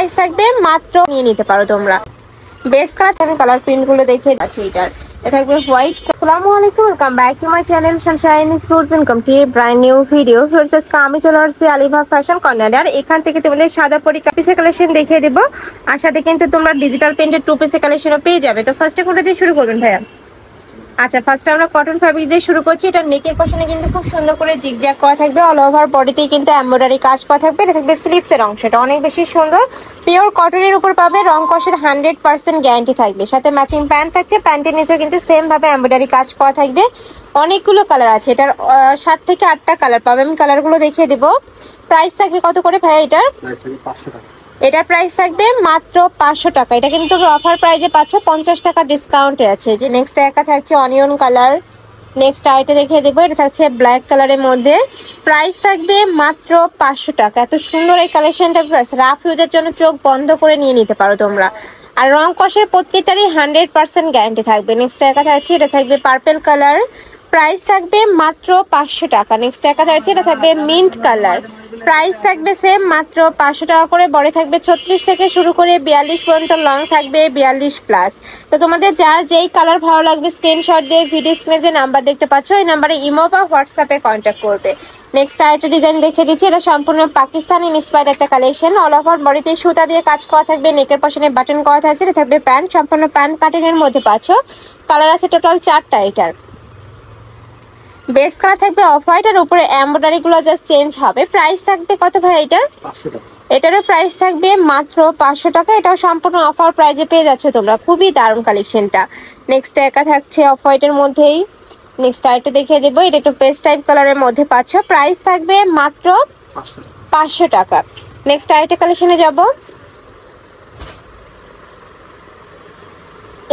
Price থাকবে মাত্র নিয়ে নিতে পারো তোমরা। বেস্ট কালার আমি কালার প্রিন্ট গুলো দেখিয়ে যাচ্ছি। এটার এটা থাকবে হোয়াইট। আসসালামু আলাইকুম, welcome back to my channel Sunshine food. Welcome to A brand new video. First আমি চলে আসছি আলিভা ফ্যাশন কর্নারে। আর এখান থেকে তোমাদের সাদা পরি পিসের কালেকশন দেখিয়ে দেবো। আর সাথে কিন্তু তোমরা ডিজিটাল প্রিন্টের 2 পিসের কালেকশনও পেয়ে যাবে। তো ফার্স্টে কোনটা দিয়ে শুরু করবেন ভাইয়া? আচ্ছা, ফার্স্টে আমরা কটন ফ্যাব্রিক দিয়ে শুরু করছি। এটা নেকের পশনে কিন্তু খুব সুন্দর করে জিগজ্যাগ করা থাকবে, অল ওভার বডিতেই কিন্তু এমব্রয়ডারি কাজ করা থাকবে। এটা থাকবে স্লিভসের অংশটা অনেক বেশি সুন্দর, পিওর কটনের উপর পাবে, রং কষের 100% গ্যারান্টি থাকবে। সাথে ম্যাচিং প্যান্ট থাকছে, প্যান্টের নিচেও কিন্তু সেম ভাবে এমব্রয়ডারি কাজ করা থাকবে। অনেকগুলো কালার আছে, এটার 7 থেকে 8টা কালার পাবে। আমি কালারগুলো দেখিয়ে দেবো। প্রাইস থাকবে কত করে ভাইয়া? এটার এটার প্রাইস থাকবে মাত্র 500 টাকা। এটা কিন্তু অফার প্রাইসে পাচ্ছ, 50 টাকা ডিসকাউন্টে আছে। যে নেক্সট একটা থাকছে অনিয়ন কালার। নেক্সট আইটা দেখিয়ে দেবো, এটা থাকছে ব্ল্যাক কালারের মধ্যে। প্রাইস থাকবে মাত্র 500 টাকা। এত সুন্দর এই কালেকশনটা রাফ ইউজের জন্য চোখ বন্ধ করে নিয়ে নিতে পারো তোমরা। আর রং কষের প্রত্যেকটারই 100% গ্যারান্টি থাকবে। নেক্সট একটা থাকছে, এটা থাকবে পার্পল কালার। প্রাইস থাকবে মাত্র 500 টাকা। নেক্সট একটা থাকছে, এটা থাকবে মিন্ট কালার। প্রাইস থাকবে সেম মাত্র 500 টাকা করে। বড় থাকবে 36 থেকে শুরু করে 42 পর্যন্ত, লং থাকবে 42+। তো তোমাদের যার যেই কালার ভালো লাগবে স্ক্রিনশট দিয়ে ভিডিও স্ক্রিনে যে নাম্বার দেখতে পাচ্ছ এই নাম্বারে ইমো বা হোয়াটসঅ্যাপে কন্ট্যাক্ট করবে। নেক্সট আরেকটা ডিজাইন দেখিয়ে দিচ্ছি। এটা সম্পূর্ণ পাকিস্তানি ইন্সপায়ার্ড একটা কালেকশন। অল ওভার বডিতে সুতা দিয়ে কাজ করা থাকবে, নেকের পশনে বাটন করা থাকছে। এটা থাকবে প্যান্ট, সম্পূর্ণ প্যান্ট কাটিং এর মধ্যে পাচ্ছ। কালার আছে টোটাল 4টা। এটার বেস কালার থাকবে অফ হোয়াইট, আর উপরে এমব্রয়ডারি গুলো জাস্ট চেঞ্জ হবে। প্রাইস থাকবে কত ভাই এটার? 500 টাকা। এটারও প্রাইস থাকবে মাত্র 500 টাকা। এটাও সম্পূর্ণ অফার প্রাইসে পেয়ে যাচ্ছে তোমরা। খুবই দারুণ কালেকশনটা। নেক্সট একা থাকছে অফ হোয়াইটের মধ্যেই। নেক্সট আইটা দেখিয়ে দেবো, এটা একটু পেস্ট টাইপ কালারের মধ্যে পাচ্ছ। প্রাইস থাকবে মাত্র 500 টাকা। নেক্সট আইটা কালেকশনে যাব।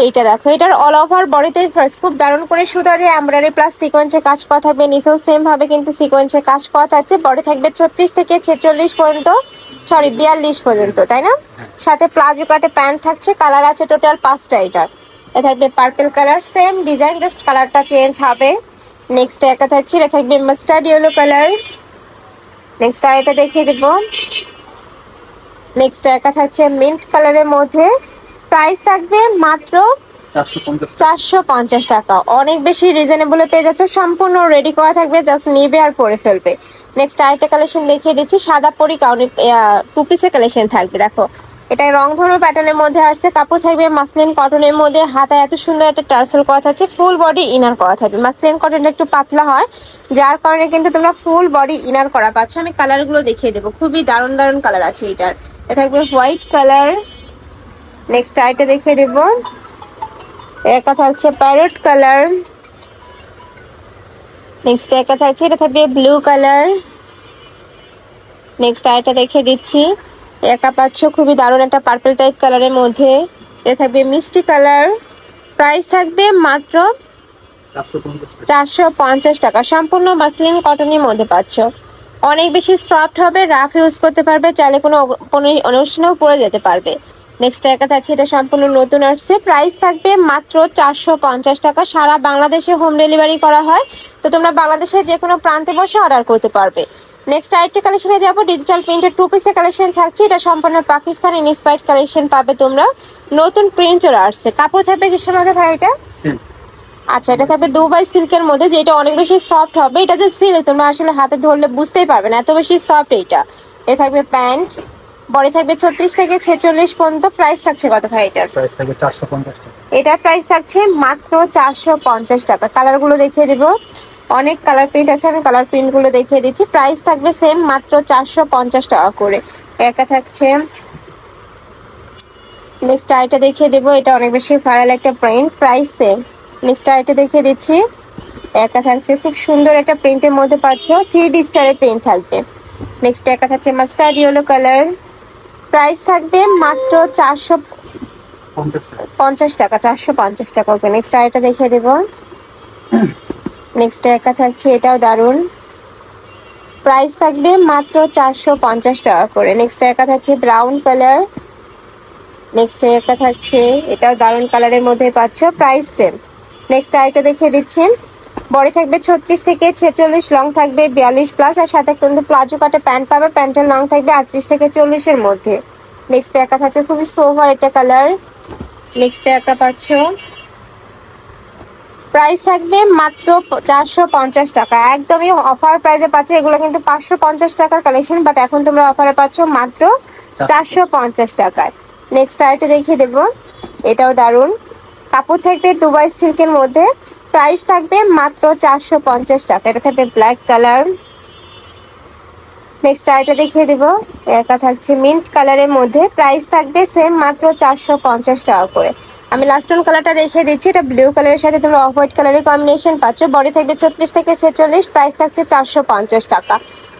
এইটা দেখো, এটার অল ওভার বডিতে ফার্স্ট খুব দারুণ করে সুতা দিয়ে এমব্রয়ডারি প্লাস সিকোয়েন্সে কাজ করা থাকবে। নিচেও সেম ভাবে কিন্তু সিকোয়েন্সে কাজ করা থাকছে। বডি থাকবে 36 থেকে 46 পর্যন্ত, সরি 42 পর্যন্ত, তাই না? সাথে প্লাজো কাটে প্যান্ট থাকছে। কালার আছে টোটাল 5টা। এটার এটা থাকবে purple colour, same design just কালারটা চেঞ্জ হবে। নেক্সট একটা থাকছে, এটা থাকবে মাস্টার্ড ইয়েলো কালার। নেক্সট এটা দেখিয়ে দেব। নেক্সট একটা থাকছে মিন্ট কালারের মধ্যে। প্রাইস থাকবে মাত্র 450 টাকা। অনেক বেশি রিজনেবলে পেয়ে যাচ্ছে, সম্পূর্ণ রেডি করা থাকবে, জাস্ট নিবে আর পরে ফেলবে। নেক্সট আরেকটা কালেকশন দেখিয়ে দিচ্ছি। সাদা পরি কাউনিক 2 পিসের কালেকশন থাকবে। দেখো এটা রংধনু প্যাটার্নের মধ্যে আসছে। কাপড় থাকবে মাসলিন কটনের মধ্যে। হাতায় এত সুন্দর একটা টার্সেল করা থাকছে, ফুল বডি ইনার করা থাকবে। মাসলিন কটনটা একটু পাতলা হয়, যার কারণে কিন্তু তোমরা ফুল বডি ইনার করা পাচ্ছ। আমি কালারগুলো দেখিয়ে দেবো, খুবই দারুণ দারুণ কালার আছে এটার। এটা থাকবে হোয়াইট কালার। নেক্সট আইটা দেখিয়ে দেবো, একটা থাকছে প্যারট কালার। নেক্সট একটা থাকছে, এটা থাকবে ব্লু কালার। নেক্সট আইটা দেখিয়ে দিচ্ছি, একা পাচ্ছ খুবই দারুণ একটা পার্পল টাইপ কালারের মধ্যে। এটা থাকবে মিষ্টি কালার। প্রাইস থাকবে মাত্র 450 টাকা। সম্পূর্ণ মাসলিন কটনের মধ্যে পাচ্ছ। অনেক বেশি সফট হবে, রাফ ইউজ করতে পারবে, চাইলে কোনো অনুষ্ঠানেও পরে যেতে পারবে। নেক্সট একটা থাকছে, এটা সম্পূর্ণ নতুন আসছে। প্রাইস থাকবে মাত্র 450 টাকা। সারা বাংলাদেশে হোম ডেলিভারি করা হয়, তো তোমরা বাংলাদেশের যে কোনো প্রান্তে বসে অর্ডার করতে পারবে। নেক্সট আরেকটা কালেকশনে যাবো। ডিজিটাল প্রিন্টের 2 পিসের কালেকশন থাকছে। এটা সম্পূর্ণ পাকিস্তানি ইন্সপায়ার্ড কালেকশন পাবে তোমরা। নতুন প্রিন্ট চলে আসছে। কাপড় থাকবে কিসের মধ্যে ভাই এটা? আচ্ছা, এটা থাকবে দুবাই সিল্কের মধ্যে, যেটা অনেক বেশি সফট হবে। এটা যে সিল্ক তোমরা আসলে হাতে ধরলে বুঝতেই পারবে না, এত বেশি সফট এইটা। এটা থাকবে প্যান্ট, বডি থাকবে 36 থেকে 46 পর্যন্ত। প্রাইস থাকছে কত ভাই এটার? প্রাইস থাকবে 450 টাকা। এটার প্রাইস থাকছে মাত্র 450 টাকা। কালারগুলো দেখিয়ে দেব, অনেক কালার প্রিন্ট আছে, আমি কালার প্রিন্টগুলো দেখিয়ে দিচ্ছি। প্রাইস থাকবে সেম মাত্র 450 টাকা করে। একা থাকছে। নেক্সট আইটা দেখিয়ে দেবো, এটা অনেক বেশি ভাইরাল একটা প্রিন্ট, প্রাইস সেম। নেক্সট আইটা দেখিয়ে দিচ্ছি, একা থাকছে খুব সুন্দর একটা প্রিন্টের মধ্যে পাচ্ছ, 3D স্টাইলের প্রিন্ট থাকবে। নেক্সট একা থাকছে মাস্টার্ড ইয়েলো কালার। প্রাইস থাকবে মাত্র 450 টাকা। 450 টাকা ওকে। নেক্সট আইটা দেখিয়ে দেবো। নেক্সট একা থাকছে, এটাও দারুণ। প্রাইস থাকবে মাত্র 450 টাকা করে। নেক্সট একা থাকছে ব্রাউন কালার। নেক্সট একটা থাকছে, এটাও দারুণ কালারের মধ্যে পাচ্ছ, প্রাইস সেম। নেক্সট আইটা দেখিয়ে দিচ্ছি। বডি থাকবে 36 থেকে 46, লং থাকবে 42+, আর সাথে কিন্তু প্লাজো কাটা প্যান্ট পাবে। প্যান্টের লং থাকবে 38 থেকে 40 এর মধ্যে। নেক্সট একটা থাকছে খুবই সোভার একটা কালার। নেক্সট একটা পাচ্ছ, প্রাইস থাকবে মাত্র 450 টাকা, একদমই অফার প্রাইসে পাচ্ছ। এগুলো কিন্তু 550 টাকার কালেকশন, বাট এখন তোমরা অফারে পাচ্ছ মাত্র 450 টাকায়। নেক্সট আরেকটা দেখিয়ে দেবো, এটাও দারুণ কাপড় থাকবে দুবাই সিল্কের মধ্যে, প্রাইস থাকবে মাত্র 450 টাকা। এটা থাকবে ব্ল্যাক কালার। নেক্সট আরেকটা দেখিয়ে দেবো, একটা থাকছে মিন্ট কালারের মধ্যে, প্রাইস থাকবে সেম মাত্র 450 টাকা করে। আমি লাস্ট ওয়ান কালারটা দেখিয়ে দিচ্ছি, এটা ব্লু কালারের সাথে তোমরা অফ হোয়াইট কালারের কম্বিনেশন পাচ্ছ। বডি থাকবে 36 থেকে 46, প্রাইস থাকছে 450 টাকা।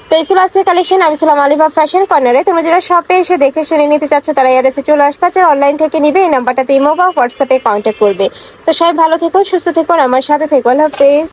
তো এই ছিল আজকে কালেকশন। আমি ছিলাম আলিফা ফ্যাশন কর্নারে। তোমরা যারা শপে এসে দেখে শুনে নিতে চাচ্ছ তারা এসে চলে আসবে, আর অনলাইন থেকে নিবে এই নাম্বারটাতে ইমো বা হোয়াটসঅ্যাপে কন্ট্যাক্ট করবে। তো সবাই ভালো থেকো, সুস্থ থেকো, আমার সাথে থেকো। আল্লাহ হাফেজ।